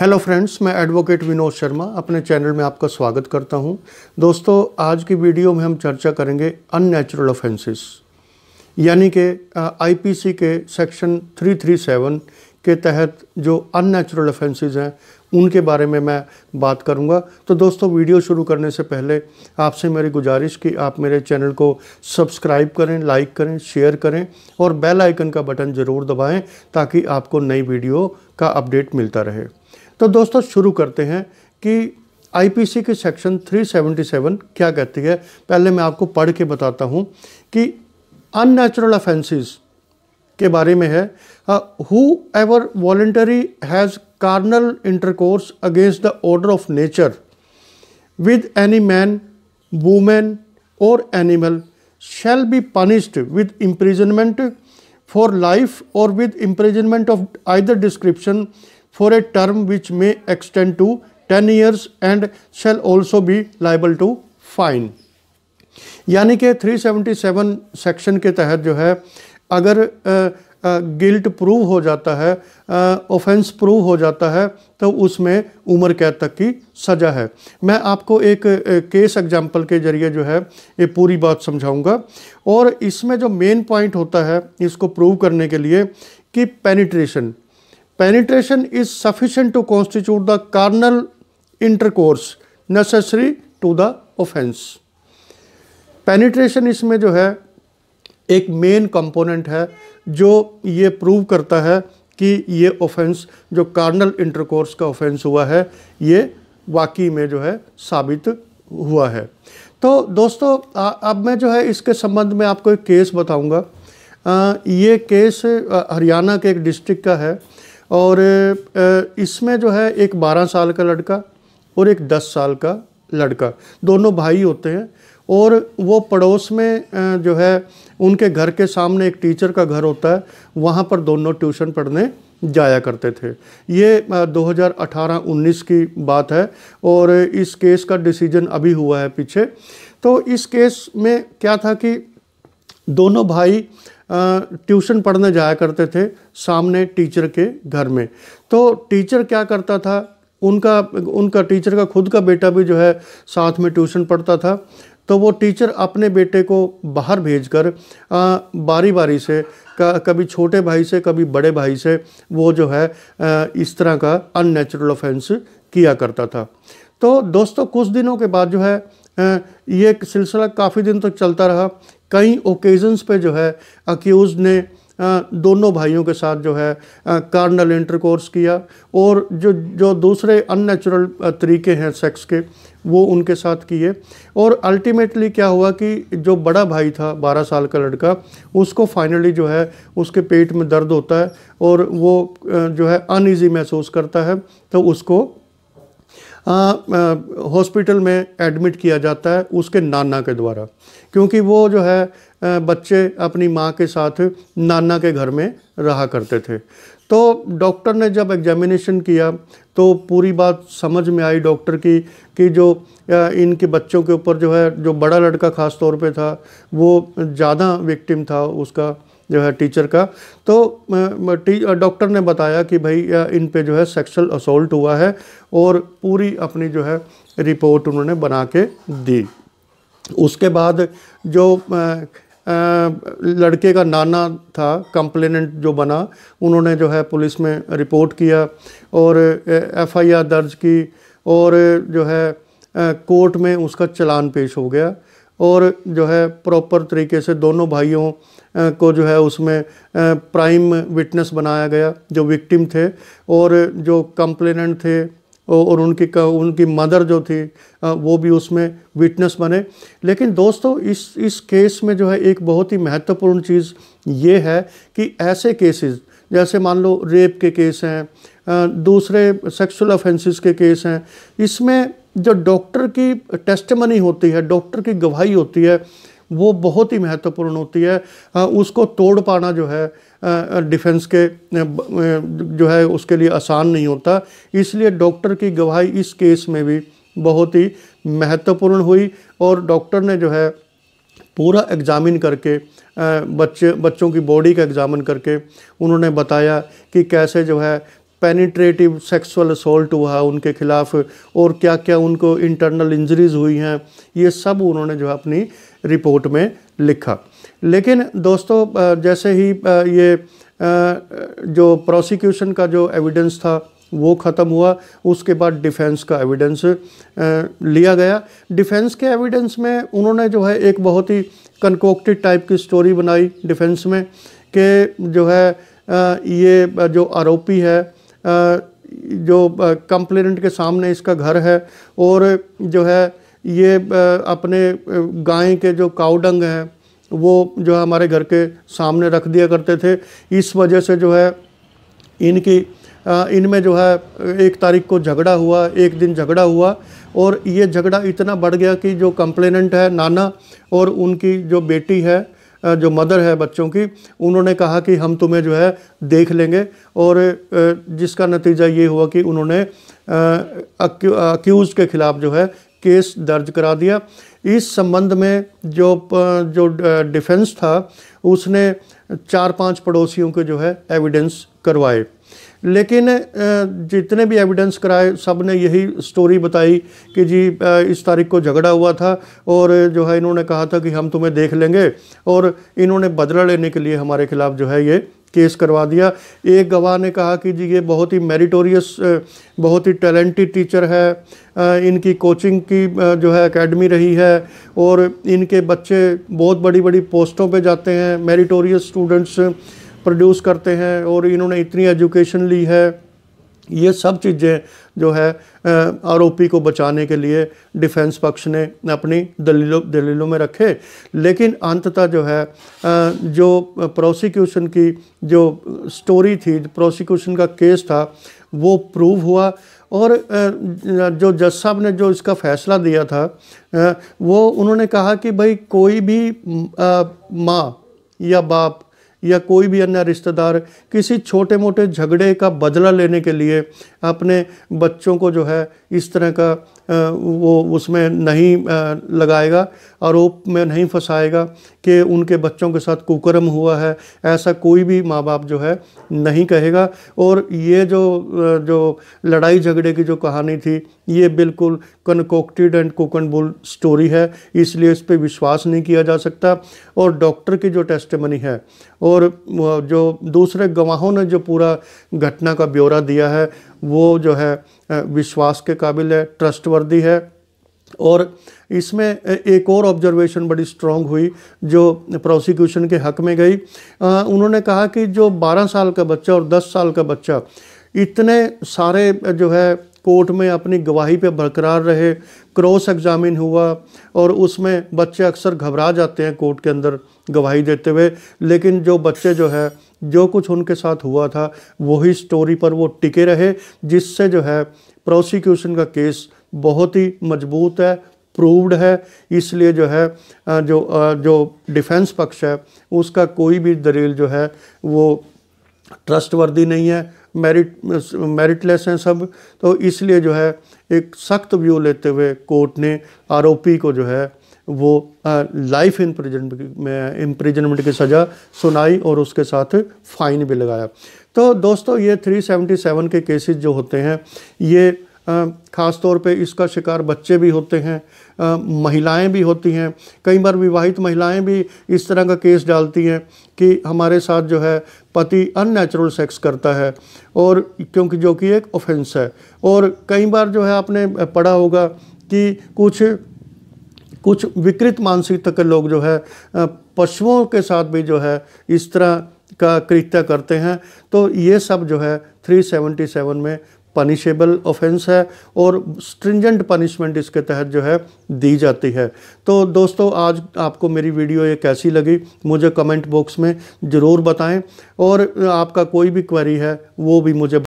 Hello friends, मैं advocate Vinod Sharma अपने channel में आपका स्वागत करता हूं। दोस्तों, आज की वीडियो में हम चर्चा करेंगे अननेचुरल ऑफेंसेस, यानी कि आईपीसी के सेक्शन 337 के तहत जो अननेचुरल ऑफेंसेस हैं उनके बारे में मैं बात करूंगा। तो दोस्तों, वीडियो शुरू करने से पहले आपसे मेरी गुजारिश कि आप मेरे चैनल को सब्सक्राइब करें, लाइक करें, शेयर करें और बेल आइकन का बटन ज़रूर दबाएं ताकि आपको नई वीडियो का अपडेट मिलता रहे। तो दोस्तों, शुरू करते हैं कि आईपीसी के सेक्शन 377 क्या कहती है। पहले मैं आपको पढ़ के बताता हूं कि अननेचुरल ऑफेंसेस के बारे में है। Who ever voluntary has carnal intercourse against the order of nature with any man, women और animal shall be punished with imprisonment for life or with imprisonment of either description for a term which may extend to 10 years and shall also be liable to fine। यानी कि 377 section के तहत जो है, अगर guilt prove हो जाता है, ऑफेंस प्रूव हो जाता है, तो उसमें उम्र कैद तक की सज़ा है। मैं आपको एक केस एग्जांपल के जरिए जो है ये पूरी बात समझाऊंगा। और इसमें जो मेन पॉइंट होता है इसको प्रूव करने के लिए कि penetration is sufficient to constitute the carnal intercourse necessary to the offence. Penetration इसमें जो है एक मेन कंपोनेंट है जो ये प्रूव करता है कि ये ऑफेंस जो कार्नल इंटरकोर्स का ऑफेंस हुआ है ये वाकई में जो है साबित हुआ है। तो दोस्तों, अब मैं जो है इसके संबंध में आपको एक केस बताऊंगा। ये केस हरियाणा के एक डिस्ट्रिक्ट का है और इसमें जो है एक 12 साल का लड़का और एक 10 साल का लड़का, दोनों भाई होते हैं। और वो पड़ोस में जो है उनके घर के सामने एक टीचर का घर होता है, वहाँ पर दोनों ट्यूशन पढ़ने जाया करते थे। ये 2018-19 की बात है और इस केस का डिसीजन अभी हुआ है पीछे। तो इस केस में क्या था कि दोनों भाई ट्यूशन पढ़ने जाया करते थे सामने टीचर के घर में। तो टीचर क्या करता था, उनका टीचर का खुद का बेटा भी जो है साथ में ट्यूशन पढ़ता था। तो वो टीचर अपने बेटे को बाहर भेजकर बारी बारी से कभी छोटे भाई से कभी बड़े भाई से वो जो है इस तरह का अननेचुरल ऑफेंस किया करता था। तो दोस्तों, कुछ दिनों के बाद जो है ये सिलसिला काफ़ी दिन तक चलता रहा। कई ओकेजन्स पे जो है अक्यूज़ ने दोनों भाइयों के साथ जो है कार्नल इंटरकोर्स किया और जो दूसरे अननेचुरल तरीके हैं सेक्स के वो उनके साथ किए। और अल्टीमेटली क्या हुआ कि जो बड़ा भाई था 12 साल का लड़का, उसको फाइनली जो है उसके पेट में दर्द होता है और वो जो है अनईजी महसूस करता है। तो उसको हॉस्पिटल में एडमिट किया जाता है उसके नाना के द्वारा, क्योंकि वो जो है बच्चे अपनी माँ के साथ नाना के घर में रहा करते थे। तो डॉक्टर ने जब एग्जामिनेशन किया तो पूरी बात समझ में आई डॉक्टर की कि जो इनके बच्चों के ऊपर जो है, जो बड़ा लड़का ख़ास तौर पे था वो ज़्यादा विक्टिम था उसका जो है टीचर का। तो डॉक्टर ने बताया कि भाई इन पे जो है सेक्सुअल असॉल्ट हुआ है और पूरी अपनी जो है रिपोर्ट उन्होंने बना के दी। उसके बाद जो लड़के का नाना था, कंप्लेनेंट जो बना, उन्होंने जो है पुलिस में रिपोर्ट किया और एफआईआर दर्ज की और जो है कोर्ट में उसका चालान पेश हो गया और जो है प्रॉपर तरीके से दोनों भाइयों को जो है उसमें प्राइम विटनेस बनाया गया, जो विक्टिम थे और जो कंप्लेनेंट थे और उनकी मदर जो थी वो भी उसमें विटनेस बने। लेकिन दोस्तों, इस केस में जो है एक बहुत ही महत्वपूर्ण चीज़ ये है कि ऐसे केसेस जैसे मान लो रेप के केस हैं, दूसरे सेक्सुअल ऑफेंसेस के केस हैं, इसमें जो डॉक्टर की टेस्टिमनी होती है, डॉक्टर की गवाही होती है, वो बहुत ही महत्वपूर्ण होती है। उसको तोड़ पाना जो है डिफेंस के जो है उसके लिए आसान नहीं होता। इसलिए डॉक्टर की गवाही इस केस में भी बहुत ही महत्वपूर्ण हुई और डॉक्टर ने जो है पूरा एग्ज़ामिन करके बच्चों की बॉडी का एग्ज़ामिन करके उन्होंने बताया कि कैसे जो है पेनिट्रेटिव सेक्सुअल असोल्ट हुआ उनके खिलाफ, और क्या क्या उनको इंटरनल इंजरीज हुई हैं, ये सब उन्होंने जो है अपनी रिपोर्ट में लिखा। लेकिन दोस्तों जैसे ही ये जो प्रोसिक्यूशन का जो एविडेंस था वो ख़त्म हुआ, उसके बाद डिफेंस का एविडेंस लिया गया। डिफेंस के एविडेंस में उन्होंने जो है एक बहुत ही कंकोक्टेड टाइप की स्टोरी बनाई डिफेंस में, कि जो है ये जो आरोपी है, जो कंप्लेनेंट के सामने इसका घर है, और जो है ये अपने गाय के जो काउडंग हैं वो जो है हमारे घर के सामने रख दिया करते थे। इस वजह से जो है इनमें जो है 1 तारीख को झगड़ा हुआ, एक दिन झगड़ा हुआ, और ये झगड़ा इतना बढ़ गया कि जो कंप्लेनेंट है नाना और उनकी जो बेटी है, जो मदर है बच्चों की, उन्होंने कहा कि हम तुम्हें जो है देख लेंगे, और जिसका नतीजा ये हुआ कि उन्होंने अक्यूज़ के खिलाफ जो है केस दर्ज करा दिया। इस संबंध में जो डिफेंस था उसने 4-5 पड़ोसियों के जो है एविडेंस करवाए, लेकिन जितने भी एविडेंस कराए सब ने यही स्टोरी बताई कि जी इस तारीख को झगड़ा हुआ था, और जो है इन्होंने कहा था कि हम तुम्हें देख लेंगे, और इन्होंने बदला लेने के लिए हमारे खिलाफ जो है ये केस करवा दिया। एक गवाह ने कहा कि जी ये बहुत ही मेरिटोरियस, बहुत ही टैलेंटेड टीचर है, इनकी कोचिंग की जो है एकेडमी रही है, और इनके बच्चे बहुत बड़ी बड़ी पोस्टों पे जाते हैं, मेरिटोरियस स्टूडेंट्स प्रोड्यूस करते हैं, और इन्होंने इतनी एजुकेशन ली है। ये सब चीज़ें जो है आरोपी को बचाने के लिए डिफेंस पक्ष ने अपनी दलीलों में रखे। लेकिन अंततः जो है जो प्रोसिक्यूशन की जो स्टोरी थी, प्रोसिक्यूशन का केस था, वो प्रूव हुआ, और जो जज साहब ने जो इसका फैसला दिया था वो उन्होंने कहा कि भाई कोई भी माँ या बाप या कोई भी अन्य रिश्तेदार किसी छोटे मोटे झगड़े का बदला लेने के लिए अपने बच्चों को जो है इस तरह का वो उसमें नहीं लगाएगा, आरोप में नहीं फंसाएगा कि उनके बच्चों के साथ कुकर्म हुआ है, ऐसा कोई भी माँ बाप जो है नहीं कहेगा। और ये जो लड़ाई झगड़े की जो कहानी थी ये बिल्कुल कनकोक्टेड एंड कुकन बुल स्टोरी है, इसलिए इस पर विश्वास नहीं किया जा सकता। और डॉक्टर की जो टेस्टिमनी है और जो दूसरे गवाहों ने जो पूरा घटना का ब्यौरा दिया है वो जो है विश्वास के काबिल है, ट्रस्टवर्दी है। और इसमें एक और ऑब्जर्वेशन बड़ी स्ट्रॉन्ग हुई जो प्रोसिक्यूशन के हक में गई। उन्होंने कहा कि जो 12 साल का बच्चा और 10 साल का बच्चा इतने सारे जो है कोर्ट में अपनी गवाही पे बरकरार रहे, क्रॉस एग्जामिन हुआ, और उसमें बच्चे अक्सर घबरा जाते हैं कोर्ट के अंदर गवाही देते हुए, लेकिन जो बच्चे जो है जो कुछ उनके साथ हुआ था वही स्टोरी पर वो टिके रहे, जिससे जो है प्रोसिक्यूशन का केस बहुत ही मजबूत है, प्रूव्ड है। इसलिए जो है जो डिफेंस पक्ष है उसका कोई भी दलील जो है वो ट्रस्टवर्दी नहीं है, मेरिटलेस हैं सब। तो इसलिए जो है एक सख्त व्यू लेते हुए कोर्ट ने आरोपी को जो है वो लाइफ इम्प्रिजनमेंट की सज़ा सुनाई और उसके साथ फाइन भी लगाया। तो दोस्तों ये 377 के केसेस जो होते हैं ये ख़ास तौर पे इसका शिकार बच्चे भी होते हैं, महिलाएं भी होती हैं। कई बार विवाहित महिलाएं भी इस तरह का केस डालती हैं कि हमारे साथ जो है पति अननेचुरल सेक्स करता है, और क्योंकि जो कि एक ऑफेंस है। और कई बार जो है आपने पढ़ा होगा कि कुछ विकृत मानसिकता के लोग जो है पशुओं के साथ भी जो है इस तरह का कृत्य करते हैं। तो ये सब जो है 377 में पनिशेबल ऑफेंस है और स्ट्रिंजेंट पनिशमेंट इसके तहत जो है दी जाती है। तो दोस्तों आज आपको मेरी वीडियो ये कैसी लगी मुझे कमेंट बॉक्स में ज़रूर बताएं, और आपका कोई भी क्वेरी है वो भी मुझे